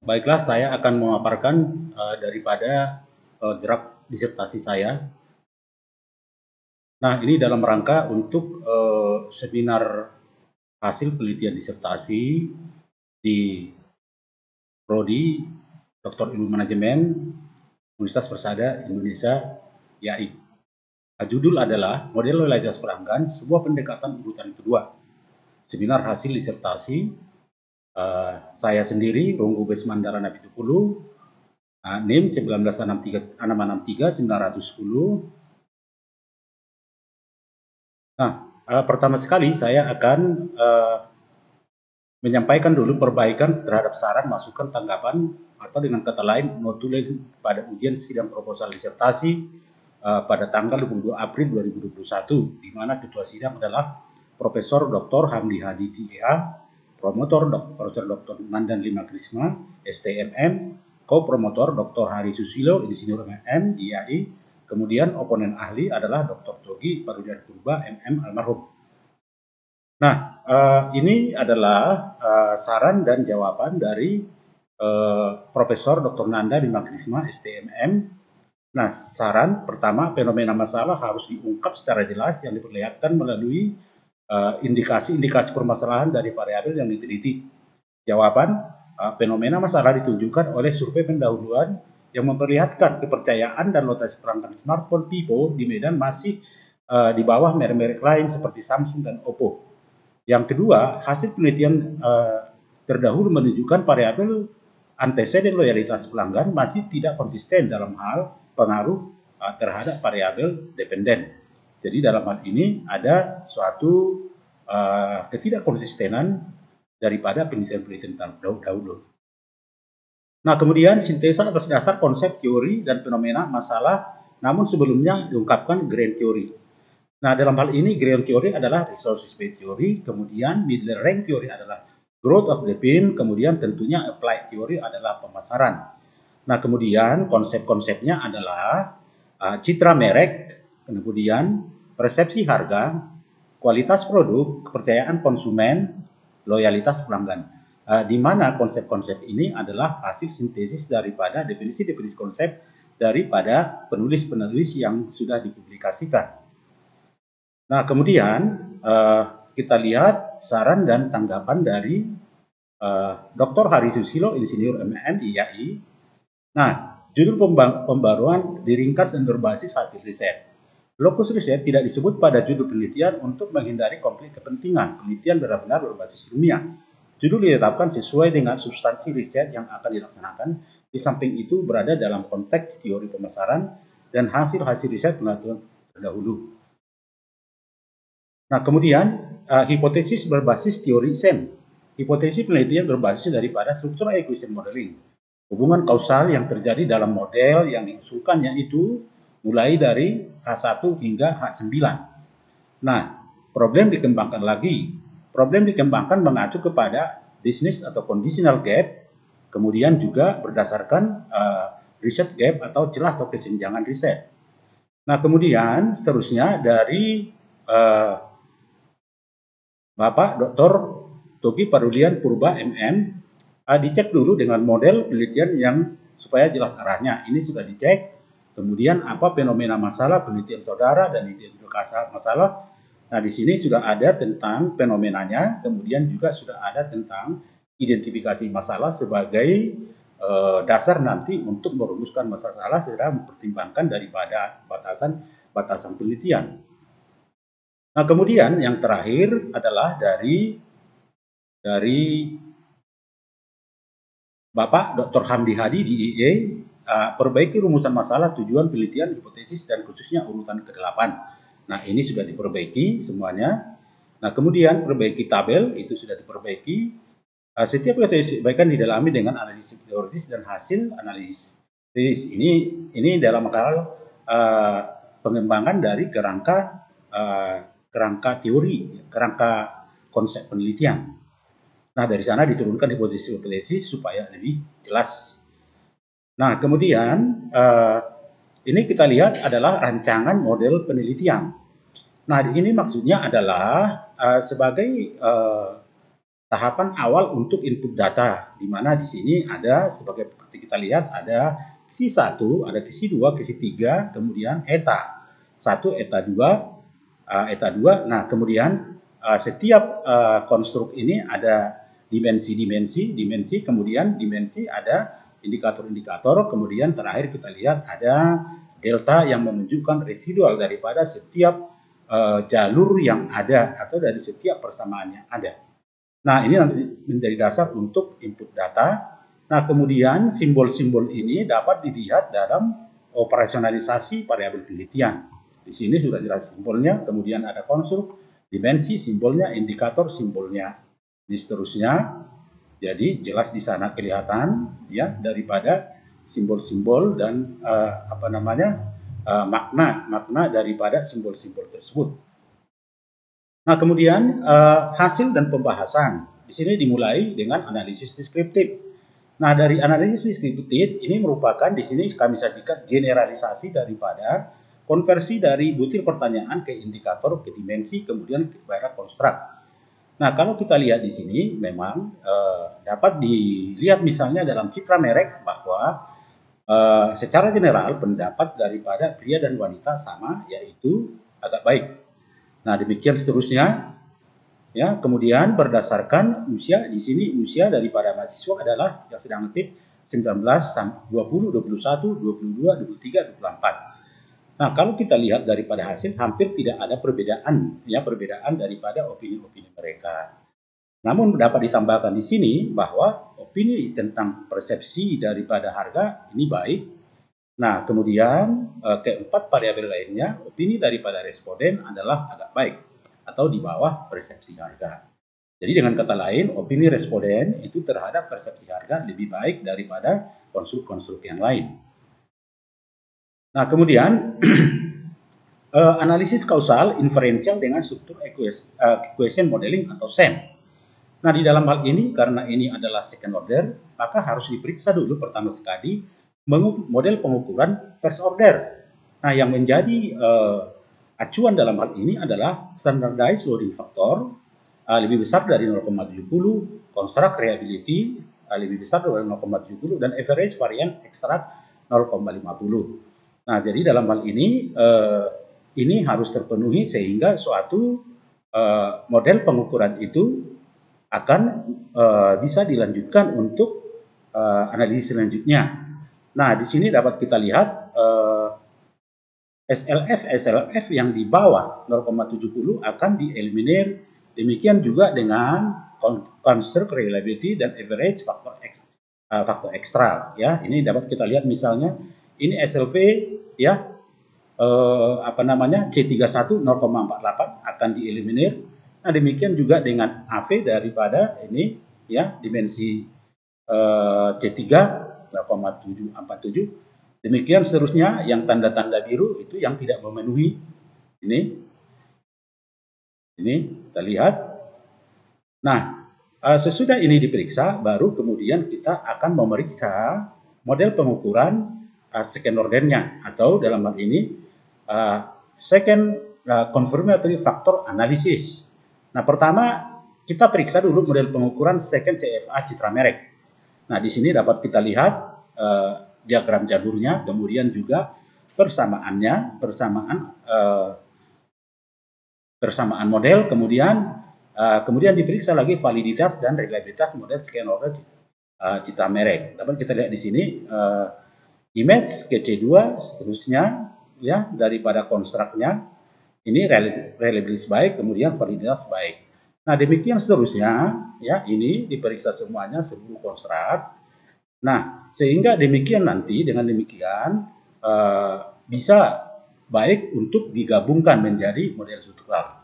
Baiklah, saya akan memaparkan daripada draft disertasi saya. Nah, ini dalam rangka untuk seminar hasil penelitian disertasi di Prodi Dr. Ilmu Manajemen Universitas Persada Indonesia YAI. Judul adalah Model Loyalitas Pelanggan, sebuah pendekatan urutan kedua. Seminar hasil disertasi saya sendiri, Ronggo Besmandara Napitupulu, NIM 1963-910. Nah, pertama sekali saya akan menyampaikan dulu perbaikan terhadap saran, masukan, tanggapan, atau dengan kata lain notulen pada ujian sidang proposal disertasi pada tanggal 22 April 2021, di mana ketua sidang adalah Profesor Dr. Hamdi Hadi DEA, promotor Profesor Dr. Nandan Lima Krisma, STMM, co-promotor Dr. Hari Susilo, Insinyur MM, IAI, kemudian oponen ahli adalah Dr. Togi Parudian Purba, MM almarhum. Nah, ini adalah saran dan jawaban dari Profesor Dr. Nanda Lima Krisma, STMM. Nah, saran pertama, fenomena masalah harus diungkap secara jelas yang diperlihatkan melalui indikasi-indikasi permasalahan dari variabel yang diteliti. Jawaban, fenomena masalah ditunjukkan oleh survei pendahuluan yang memperlihatkan kepercayaan dan loyalitas pelanggan smartphone Vivo di Medan masih di bawah merek-merek lain seperti Samsung dan Oppo. Yang kedua, hasil penelitian terdahulu menunjukkan variabel anteseden loyalitas pelanggan masih tidak konsisten dalam hal pengaruh terhadap variabel dependen. Jadi dalam hal ini ada suatu ketidakkonsistenan daripada penelitian-penelitian dahulu. Nah, kemudian sintesa atas dasar konsep teori dan fenomena masalah, namun sebelumnya diungkapkan grand theory. Nah, dalam hal ini grand theory adalah resources based theory, kemudian middle rank theory adalah growth of the pin, kemudian tentunya applied theory adalah pemasaran. Nah, kemudian konsep-konsepnya adalah citra merek, kemudian persepsi harga, kualitas produk, kepercayaan konsumen, loyalitas pelanggan. Di mana konsep-konsep ini adalah hasil sintesis daripada definisi-definisi konsep daripada penulis-penulis yang sudah dipublikasikan. Nah, kemudian kita lihat saran dan tanggapan dari Dr. Hari Susilo, Insinyur MM IAI. Nah, judul pembaruan diringkas dan berbasis hasil riset. Lokus riset tidak disebut pada judul penelitian untuk menghindari konflik kepentingan. Penelitian benar-benar berbasis ilmiah. Judul ditetapkan sesuai dengan substansi riset yang akan dilaksanakan. Di samping itu berada dalam konteks teori pemasaran dan hasil-hasil riset penelitian terdahulu. Nah, kemudian hipotesis berbasis teori SEM. Hipotesis penelitian berbasis daripada struktural acquisition modeling. Hubungan kausal yang terjadi dalam model yang diusulkannya itu mulai dari H1 hingga H9. Nah, problem dikembangkan lagi. Problem dikembangkan mengacu kepada business atau conditional gap, kemudian juga berdasarkan riset gap atau celah atau kesenjangan riset. Nah, kemudian seterusnya dari Bapak Dr. Togi Parulian Purba MM, dicek dulu dengan model penelitian yang supaya jelas arahnya. Ini sudah dicek. Kemudian apa fenomena masalah penelitian saudara dan identifikasi masalah. Nah, di sini sudah ada tentang fenomenanya, kemudian juga sudah ada tentang identifikasi masalah sebagai dasar nanti untuk merumuskan masalah secara mempertimbangkan daripada batasan penelitian. Nah, kemudian yang terakhir adalah dari Bapak Dr. Hamdi Hadi di IE, perbaiki rumusan masalah, tujuan penelitian, hipotesis, dan khususnya urutan ke-8. Nah, ini sudah diperbaiki semuanya. Nah, kemudian perbaiki tabel, itu sudah diperbaiki. Setiap hipotesis perbaikan didalami dengan analisis teoritis dan hasil analisis. Ini dalam hal pengembangan dari kerangka teori, kerangka konsep penelitian. Nah, dari sana diturunkan hipotesis-hipotesis supaya lebih jelas. Nah, kemudian ini kita lihat adalah rancangan model penelitian. Nah, ini maksudnya adalah sebagai tahapan awal untuk input data, di mana di sini ada sebagai seperti kita lihat ada kisi 1, ada kisi 2, kisi 3, kemudian eta 1, eta 2, eta 2. Nah, kemudian setiap konstruk ini ada dimensi, kemudian dimensi ada indikator-indikator, kemudian terakhir kita lihat ada delta yang menunjukkan residual daripada setiap jalur yang ada atau dari setiap persamaan yang ada. Nah, ini nanti menjadi dasar untuk input data. Nah, kemudian simbol-simbol ini dapat dilihat dalam operasionalisasi variabel penelitian. Di sini sudah jelas simbolnya, kemudian ada konstruk, dimensi, simbolnya, indikator, simbolnya. Ini seterusnya. Jadi jelas di sana kelihatan ya daripada simbol-simbol dan makna daripada simbol-simbol tersebut. Nah, kemudian hasil dan pembahasan. Di sini dimulai dengan analisis deskriptif. Nah, dari analisis deskriptif ini merupakan di sini kami sajikan generalisasi daripada konversi dari butir pertanyaan ke indikator, ke dimensi, kemudian kepada konstruk. Nah, kalau kita lihat di sini memang dapat dilihat misalnya dalam citra merek bahwa secara general pendapat daripada pria dan wanita sama, yaitu agak baik. Nah, demikian seterusnya. Ya, kemudian berdasarkan usia, di sini usia daripada mahasiswa adalah yang sedang aktif 19, 20, 21, 22, 23, 24. Nah, kalau kita lihat daripada hasil hampir tidak ada perbedaan daripada opini-opini mereka. Namun dapat ditambahkan di sini bahwa opini tentang persepsi daripada harga ini baik. Nah, kemudian keempat variabel lainnya, opini daripada responden adalah agak baik atau di bawah persepsi harga. Jadi dengan kata lain, opini responden itu terhadap persepsi harga lebih baik daripada konstruk-konstruk yang lain. Nah, kemudian analisis kausal inferensial dengan struktur equation modeling atau SEM. Nah, di dalam hal ini karena ini adalah second order, maka harus diperiksa dulu pertama sekali model pengukuran first order. Nah, yang menjadi acuan dalam hal ini adalah standardized loading factor lebih besar dari 0,70, construct reliability lebih besar dari 0,70, dan average variance extract 0,50. Nah, jadi dalam hal ini harus terpenuhi sehingga suatu model pengukuran itu akan bisa dilanjutkan untuk analisis selanjutnya. Nah, di sini dapat kita lihat SLF yang di bawah 0,70 akan dieliminir. Demikian juga dengan construct reliability dan average faktor ekstra. Ya, ini dapat kita lihat misalnya ini SLP ya C31 0,48 akan dieliminir. Nah, demikian juga dengan AV daripada ini ya dimensi C3 0,747. Demikian seterusnya yang tanda-tanda biru itu yang tidak memenuhi ini kita lihat. Nah, sesudah ini diperiksa baru kemudian kita akan memeriksa model pengukuran second ordernya atau dalam hal ini second confirmatory factor analysis. Nah, pertama kita periksa dulu model pengukuran second CFA citra merek. Nah, di sini dapat kita lihat diagram jalurnya, kemudian juga persamaan model, kemudian diperiksa lagi validitas dan reliabilitas model second order citra merek. Dapat kita lihat di sini image KC2 seterusnya ya daripada konstruknya ini reliabilitas baik, kemudian validitas baik. Nah, demikian seterusnya ya ini diperiksa semuanya seluruh konstruk. Nah, sehingga demikian nanti dengan demikian bisa baik untuk digabungkan menjadi model struktural.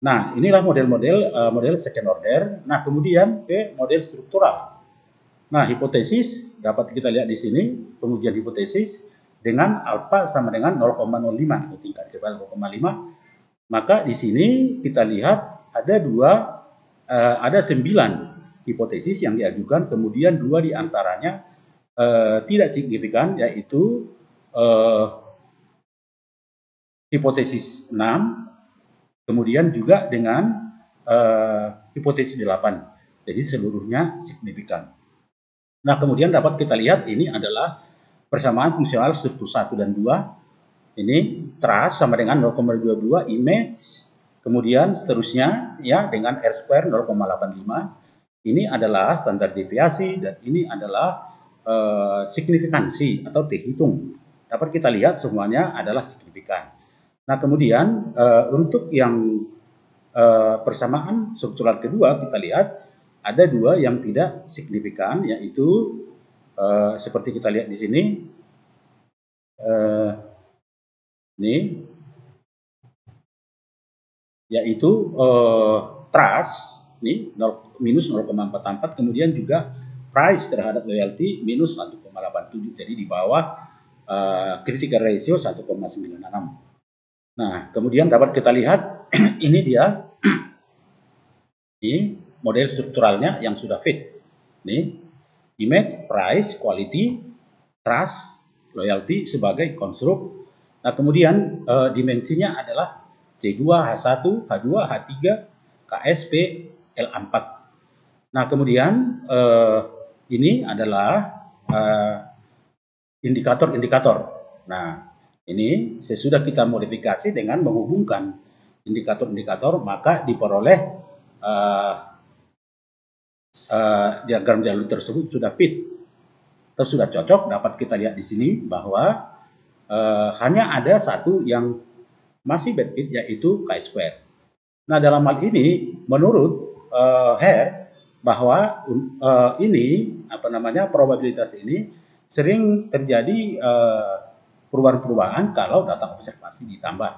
Nah, inilah model second order. Nah, kemudian ke model struktural. Nah, hipotesis dapat kita lihat di sini pengujian hipotesis dengan alfa sama dengan 0,05 atau tingkat kesalahan 0,5. Maka di sini kita lihat ada 9 hipotesis yang diajukan, kemudian 2 diantaranya tidak signifikan, yaitu hipotesis 6, kemudian juga dengan hipotesis 8. Jadi seluruhnya signifikan. Nah, kemudian dapat kita lihat ini adalah persamaan fungsional struktur 1 dan 2. Ini trust sama dengan 0,22, image, kemudian seterusnya ya dengan R square 0,85. Ini adalah standar deviasi dan ini adalah signifikansi atau T hitung. Dapat kita lihat semuanya adalah signifikan. Nah, kemudian untuk yang persamaan struktural kedua kita lihat ada dua yang tidak signifikan, yaitu seperti kita lihat di sini, ini yaitu trust ini minus 0,44, kemudian juga price terhadap loyalty minus 1,87, jadi di bawah critical ratio 1,96. Nah, kemudian dapat kita lihat ini dia, ini model strukturalnya yang sudah fit. Ini image, price, quality, trust, loyalty sebagai konstruk. Nah, kemudian dimensinya adalah C2, H1, H2, H3, KSP, LA4. Nah, kemudian ini adalah indikator-indikator. Nah, ini sesudah kita modifikasi dengan menghubungkan indikator-indikator, maka diperoleh diagram jalur tersebut sudah fit atau sudah cocok. Dapat kita lihat di sini bahwa hanya ada satu yang masih bad fit, yaitu chi-square. Nah, dalam hal ini menurut Hare bahwa ini probabilitas ini sering terjadi perubahan-perubahan kalau data observasi ditambah.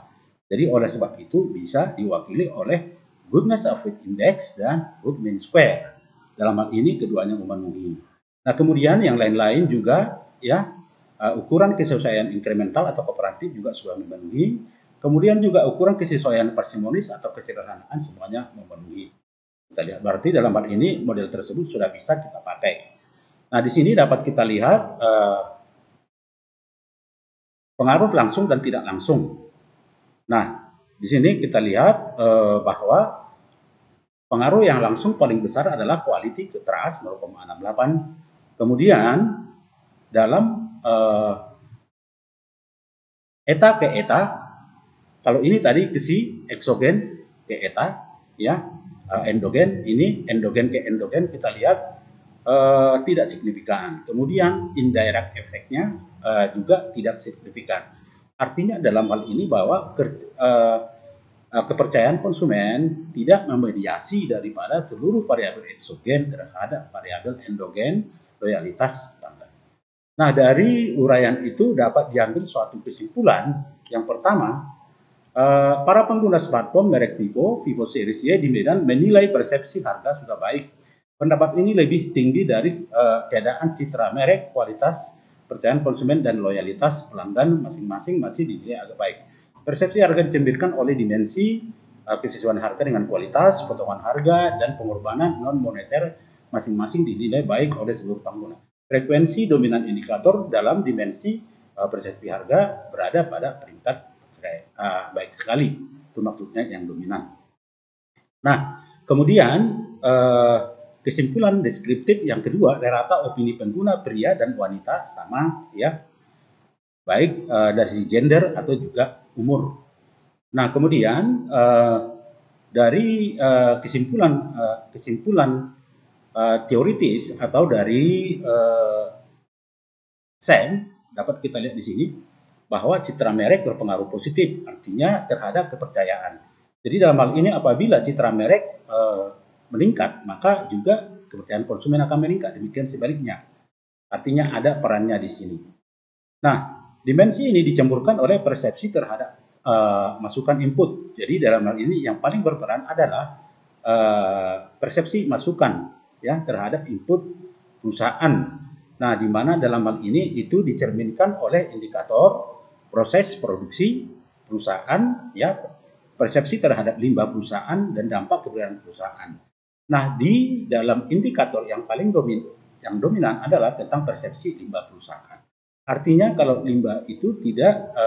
Jadi oleh sebab itu bisa diwakili oleh goodness of fit index dan good mean square. Dalam hal ini keduanya memenuhi. Nah, kemudian yang lain-lain juga ya, ukuran kesesuaian inkremental atau kooperatif juga sudah memenuhi. Kemudian juga ukuran kesesuaian parsimonis atau kesederhanaan semuanya memenuhi. Kita lihat berarti dalam hal ini model tersebut sudah bisa kita pakai. Nah, di sini dapat kita lihat pengaruh langsung dan tidak langsung. Nah, di sini kita lihat bahwa pengaruh yang langsung paling besar adalah quality ke trust 0,68. Kemudian dalam eta ke eta, kalau ini tadi ke si eksogen ke eta, ya endogen, ini endogen ke endogen kita lihat tidak signifikan. Kemudian indirect efeknya juga tidak signifikan. Artinya dalam hal ini bahwa kepercayaan konsumen tidak memediasi daripada seluruh variabel eksogen terhadap variabel endogen loyalitas standar. Nah, dari uraian itu dapat diambil suatu kesimpulan. Yang pertama, para pengguna smartphone merek Vivo Series Y di Medan menilai persepsi harga sudah baik. Pendapat ini lebih tinggi dari keadaan citra merek, kualitas, percayaan konsumen, dan loyalitas pelanggan masing-masing masih dinilai agak baik. Persepsi harga dicembirkan oleh dimensi kesesuaian harga dengan kualitas, potongan harga, dan pengorbanan non-moneter masing-masing dinilai baik oleh seluruh pengguna. Frekuensi dominan indikator dalam dimensi persepsi harga berada pada peringkat baik sekali. Itu maksudnya yang dominan. Nah, kemudian kesimpulan deskriptif yang kedua, rata opini pengguna pria dan wanita sama ya, baik dari sisi gender atau juga umur. Nah, kemudian dari kesimpulan teoritis atau dari Sam dapat kita lihat di sini bahwa citra merek berpengaruh positif, artinya terhadap kepercayaan. Jadi dalam hal ini apabila citra merek meningkat, maka juga kepercayaan konsumen akan meningkat. Demikian sebaliknya. Artinya ada perannya di sini. Nah, dimensi ini dicampurkan oleh persepsi terhadap masukan input. Jadi dalam hal ini yang paling berperan adalah persepsi masukan ya terhadap input perusahaan. Nah, di mana dalam hal ini itu dicerminkan oleh indikator proses produksi perusahaan, ya, persepsi terhadap limbah perusahaan dan dampak keberadaan perusahaan. Nah, di dalam indikator yang paling dominan adalah tentang persepsi limbah perusahaan. Artinya kalau limbah itu tidak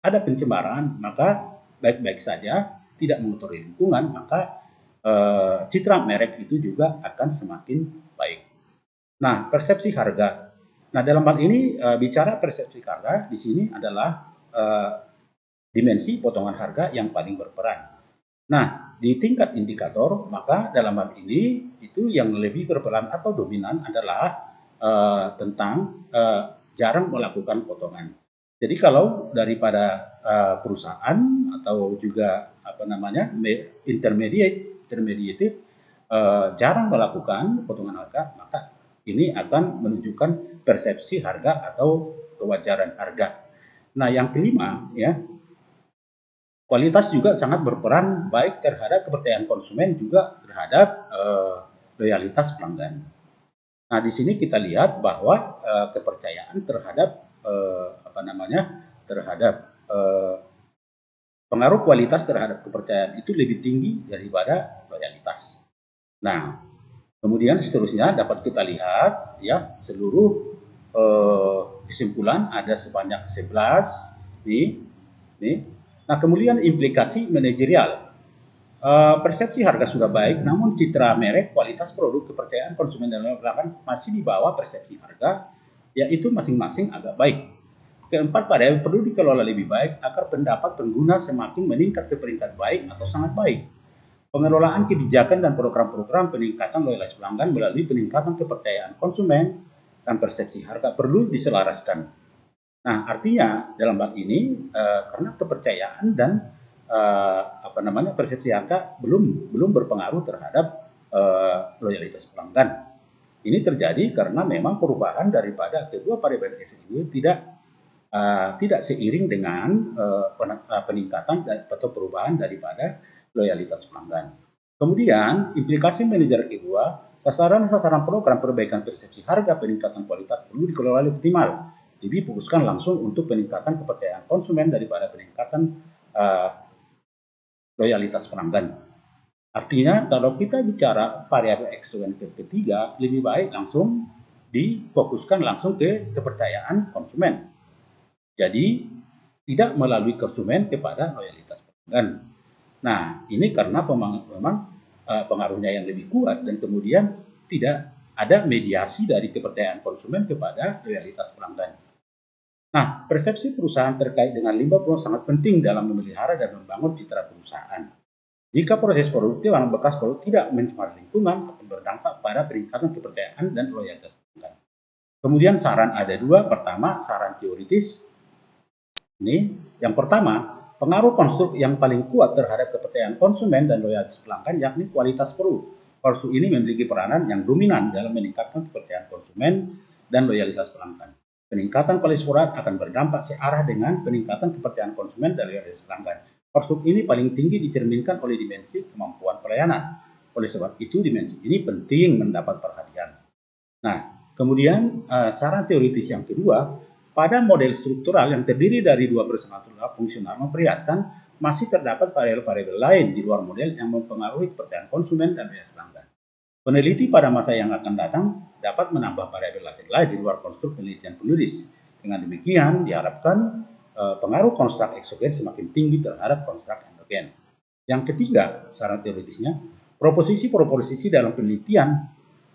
ada pencemaran, maka baik-baik saja, tidak mengotori lingkungan, maka citra merek itu juga akan semakin baik. Nah, persepsi harga. Nah, dalam hal ini bicara persepsi harga di sini adalah dimensi potongan harga yang paling berperan. Nah, di tingkat indikator, maka dalam hal ini itu yang lebih berperan atau dominan adalah tentang jarang melakukan potongan. Jadi kalau daripada perusahaan atau juga apa namanya intermediate jarang melakukan potongan harga, maka ini akan menunjukkan persepsi harga atau kewajaran harga. Nah, yang kelima ya, kualitas juga sangat berperan baik terhadap kepercayaan konsumen juga terhadap loyalitas pelanggan. Nah, di sini kita lihat bahwa kepercayaan terhadap pengaruh kualitas terhadap kepercayaan itu lebih tinggi daripada loyalitas. Nah, kemudian seterusnya dapat kita lihat ya seluruh kesimpulan ada sebanyak 11 nih. Nah, kemudian implikasi manajerial. Persepsi harga sudah baik, namun citra merek, kualitas produk, kepercayaan konsumen dan pelanggan masih di bawah persepsi harga, yaitu masing-masing agak baik. Keempat, pada yang perlu dikelola lebih baik agar pendapat pengguna semakin meningkat ke peringkat baik atau sangat baik. Pengelolaan kebijakan dan program-program peningkatan loyalitas pelanggan melalui peningkatan kepercayaan konsumen dan persepsi harga perlu diselaraskan. Nah, artinya dalam hal ini karena kepercayaan dan persepsi harga belum berpengaruh terhadap loyalitas pelanggan. Ini terjadi karena memang perubahan daripada kedua variabel ini tidak seiring dengan peningkatan atau perubahan daripada loyalitas pelanggan. Kemudian implikasi manajer kedua, sasaran program perbaikan persepsi harga peningkatan kualitas perlu dikelola lebih optimal. Lebih fokuskan langsung untuk peningkatan kepercayaan konsumen daripada peningkatan loyalitas pelanggan. Artinya kalau kita bicara variabel eksternal ketiga, lebih baik langsung difokuskan langsung ke kepercayaan konsumen. Jadi tidak melalui konsumen kepada loyalitas pelanggan. Nah, ini karena memang pengaruhnya yang lebih kuat dan kemudian tidak ada mediasi dari kepercayaan konsumen kepada loyalitas pelanggan. Nah, persepsi perusahaan terkait dengan limbah sangat penting dalam memelihara dan membangun citra perusahaan. Jika proses produktif yang bekas produk tidak mencemari lingkungan, akan berdampak pada peningkatan kepercayaan dan loyalitas pelanggan. Kemudian saran ada dua. Pertama, saran teoritis. Ini yang pertama, pengaruh konstruk yang paling kuat terhadap kepercayaan konsumen dan loyalitas pelanggan yakni kualitas produk. Konstruk ini memiliki peranan yang dominan dalam meningkatkan kepercayaan konsumen dan loyalitas pelanggan. Peningkatan kualitas produk akan berdampak searah dengan peningkatan kepercayaan konsumen dan loyalitas pelanggan. Konstruk ini paling tinggi dicerminkan oleh dimensi kemampuan pelayanan. Oleh sebab itu, dimensi ini penting mendapat perhatian. Nah, kemudian saran teoritis yang kedua, pada model struktural yang terdiri dari dua personal fungsional memperlihatkan masih terdapat variabel-variabel lain di luar model yang mempengaruhi kepercayaan konsumen dan loyalitas pelanggan. Peneliti pada masa yang akan datang dapat menambah variabel lain di luar konstruk penelitian penulis. Dengan demikian, diharapkan pengaruh konstruk eksogen semakin tinggi terhadap konstruk endogen. Yang ketiga, saran teoritisnya, proposisi-proposisi dalam penelitian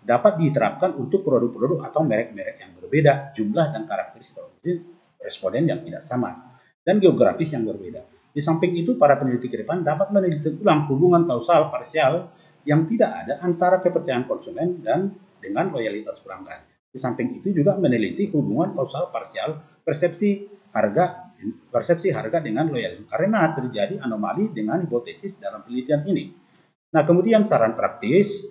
dapat diterapkan untuk produk-produk atau merek-merek yang berbeda, jumlah dan karakteristik responden yang tidak sama, dan geografis yang berbeda. Di samping itu, para peneliti ke depan dapat meneliti ulang hubungan kausal parsial yang tidak ada antara kepercayaan konsumen dan dengan loyalitas pelanggan. Di samping itu juga meneliti hubungan kausal parsial persepsi harga dengan loyalitas karena terjadi anomali dengan hipotesis dalam penelitian ini. Nah, kemudian saran praktis,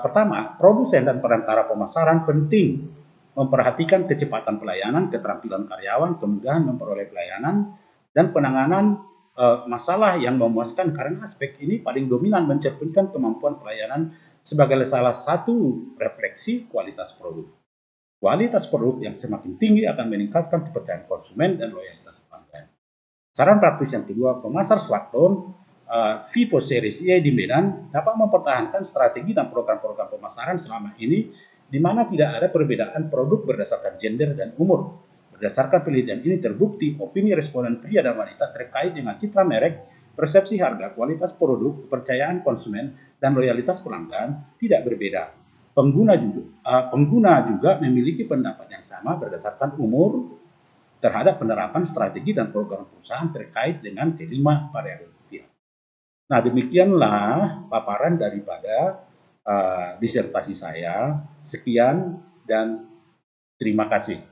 pertama, produsen dan perantara pemasaran penting memperhatikan kecepatan pelayanan, keterampilan karyawan, kemudahan memperoleh pelayanan, dan penanganan masalah yang memuaskan karena aspek ini paling dominan mencerminkan kemampuan pelayanan sebagai salah satu refleksi kualitas produk. Kualitas produk yang semakin tinggi akan meningkatkan kepercayaan konsumen dan loyalitas pelanggan. Saran praktis yang kedua, pemasar smartphone Vivo Series E di Medan dapat mempertahankan strategi dan program-program pemasaran selama ini di mana tidak ada perbedaan produk berdasarkan gender dan umur. Berdasarkan penelitian ini terbukti opini responden pria dan wanita terkait dengan citra merek persepsi harga, kualitas produk, kepercayaan konsumen, dan loyalitas pelanggan tidak berbeda. Pengguna juga memiliki pendapat yang sama berdasarkan umur terhadap penerapan strategi dan program perusahaan terkait dengan kelima variabel rupiah. Nah, demikianlah paparan daripada disertasi saya. Sekian dan terima kasih.